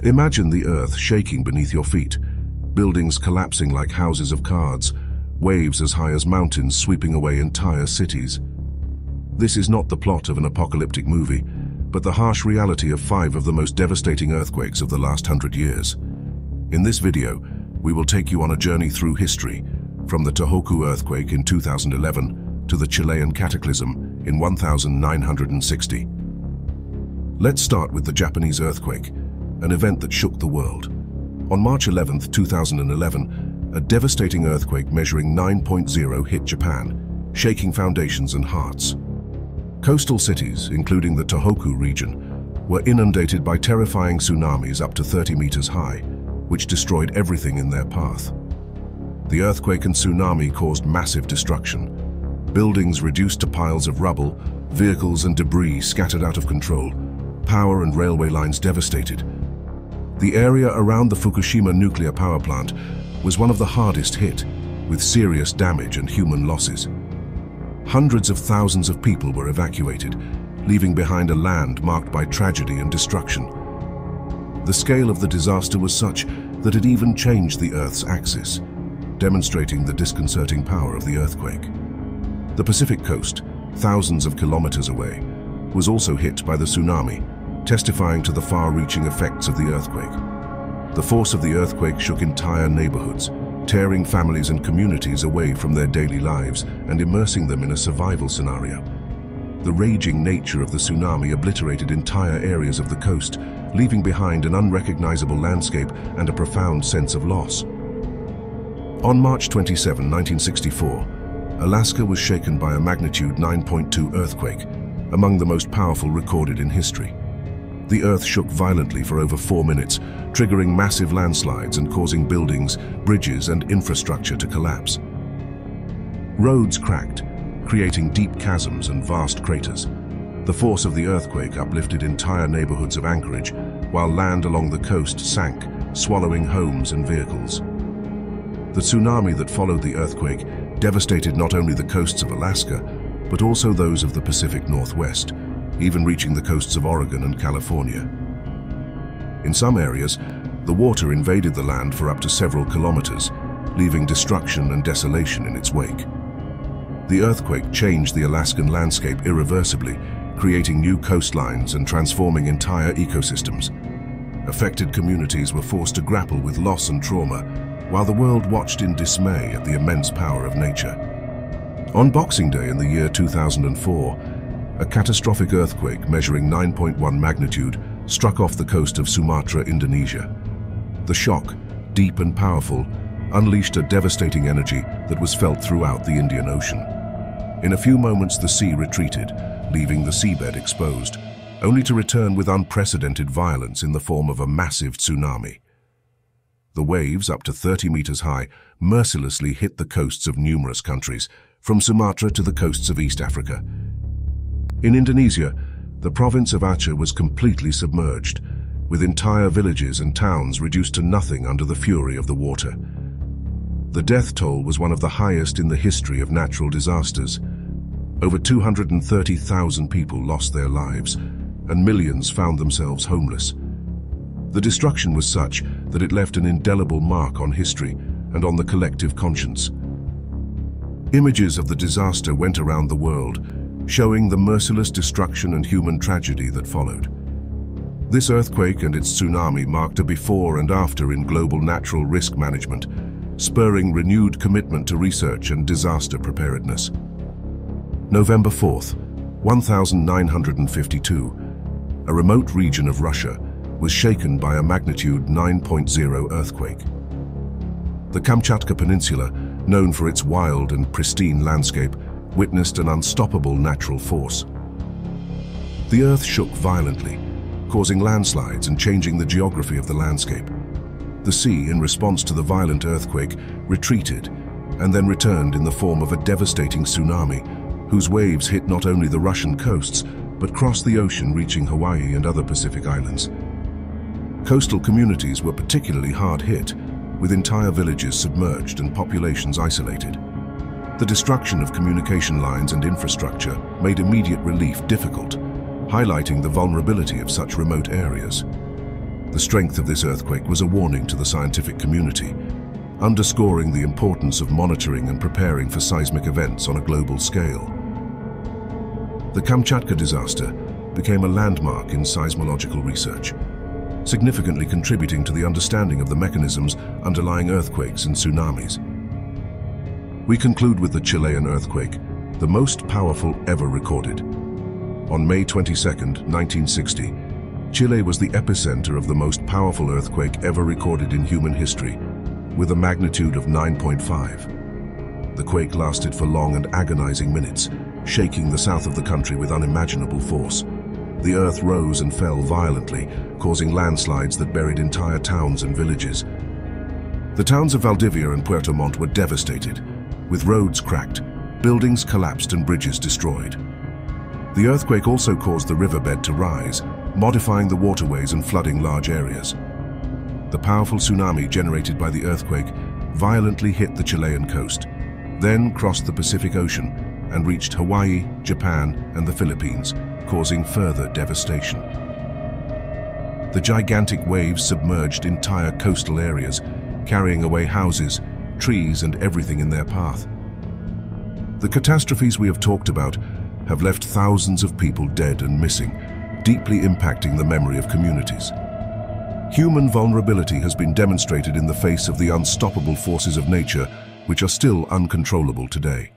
Imagine the earth shaking beneath your feet, buildings collapsing like houses of cards, waves as high as mountains sweeping away entire cities. This is not the plot of an apocalyptic movie, but the harsh reality of 5 of the most devastating earthquakes of the last 100 years. In this video, we will take you on a journey through history, from the Tōhoku earthquake in 2011 to the Chilean cataclysm in 1960. Let's start with the Japanese earthquake, an event that shook the world. On March 11, 2011, a devastating earthquake measuring 9.0 hit Japan, shaking foundations and hearts. Coastal cities, including the Tōhoku region, were inundated by terrifying tsunamis up to 30 meters high, which destroyed everything in their path. The earthquake and tsunami caused massive destruction. Buildings reduced to piles of rubble, vehicles and debris scattered out of control, power and railway lines devastated. The area around the Fukushima nuclear power plant was one of the hardest hit, with serious damage and human losses. Hundreds of thousands of people were evacuated, leaving behind a land marked by tragedy and destruction. The scale of the disaster was such that it even changed the Earth's axis, demonstrating the disconcerting power of the earthquake. The Pacific coast, thousands of kilometers away, was also hit by the tsunami, testifying to the far-reaching effects of the earthquake. The force of the earthquake shook entire neighborhoods, tearing families and communities away from their daily lives and immersing them in a survival scenario. The raging nature of the tsunami obliterated entire areas of the coast, leaving behind an unrecognizable landscape and a profound sense of loss. On March 27, 1964, Alaska was shaken by a magnitude 9.2 earthquake, among the most powerful recorded in history. The earth shook violently for over 4 minutes, triggering massive landslides and causing buildings, bridges, and infrastructure to collapse. Roads cracked, creating deep chasms and vast craters. The force of the earthquake uplifted entire neighborhoods of Anchorage, while land along the coast sank, swallowing homes and vehicles. The tsunami that followed the earthquake devastated not only the coasts of Alaska, but also those of the Pacific Northwest, even reaching the coasts of Oregon and California. In some areas, the water invaded the land for up to several kilometers, leaving destruction and desolation in its wake. The earthquake changed the Alaskan landscape irreversibly, creating new coastlines and transforming entire ecosystems. Affected communities were forced to grapple with loss and trauma, while the world watched in dismay at the immense power of nature. On Boxing Day in the year 2004, a catastrophic earthquake measuring 9.1 magnitude struck off the coast of Sumatra, Indonesia. The shock, deep and powerful, unleashed a devastating energy that was felt throughout the Indian Ocean. In a few moments, the sea retreated, leaving the seabed exposed, only to return with unprecedented violence in the form of a massive tsunami. The waves, up to 30 meters high, mercilessly hit the coasts of numerous countries, from Sumatra to the coasts of East Africa. In Indonesia, the province of Aceh was completely submerged, with entire villages and towns reduced to nothing under the fury of the water. The death toll was one of the highest in the history of natural disasters. Over 230,000 people lost their lives, and millions found themselves homeless. The destruction was such that it left an indelible mark on history and on the collective conscience. Images of the disaster went around the world, showing the merciless destruction and human tragedy that followed. This earthquake and its tsunami marked a before and after in global natural risk management, spurring renewed commitment to research and disaster preparedness. November 4th, 1952, a remote region of Russia was shaken by a magnitude 9.0 earthquake. The Kamchatka Peninsula, known for its wild and pristine landscape, witnessed an unstoppable natural force. The earth shook violently, causing landslides and changing the geography of the landscape. The sea, in response to the violent earthquake, retreated and then returned in the form of a devastating tsunami, whose waves hit not only the Russian coasts, but crossed the ocean, reaching Hawaii and other Pacific islands. Coastal communities were particularly hard hit, with entire villages submerged and populations isolated. The destruction of communication lines and infrastructure made immediate relief difficult, highlighting the vulnerability of such remote areas. The strength of this earthquake was a warning to the scientific community, underscoring the importance of monitoring and preparing for seismic events on a global scale. The Kamchatka disaster became a landmark in seismological research, significantly contributing to the understanding of the mechanisms underlying earthquakes and tsunamis. We conclude with the Chilean earthquake, the most powerful ever recorded. On May 22, 1960, Chile was the epicenter of the most powerful earthquake ever recorded in human history, with a magnitude of 9.5. The quake lasted for long and agonizing minutes, shaking the south of the country with unimaginable force. The earth rose and fell violently, causing landslides that buried entire towns and villages. The towns of Valdivia and Puerto Montt were devastated, with roads cracked, buildings collapsed and bridges destroyed. The earthquake also caused the riverbed to rise, modifying the waterways and flooding large areas. The powerful tsunami generated by the earthquake violently hit the Chilean coast, then crossed the Pacific Ocean and reached Hawaii, Japan, and the Philippines, causing further devastation. The gigantic waves submerged entire coastal areas, carrying away houses, trees, and everything in their path. The catastrophes we have talked about have left thousands of people dead and missing, deeply impacting the memory of communities. Human vulnerability has been demonstrated in the face of the unstoppable forces of nature, which are still uncontrollable today.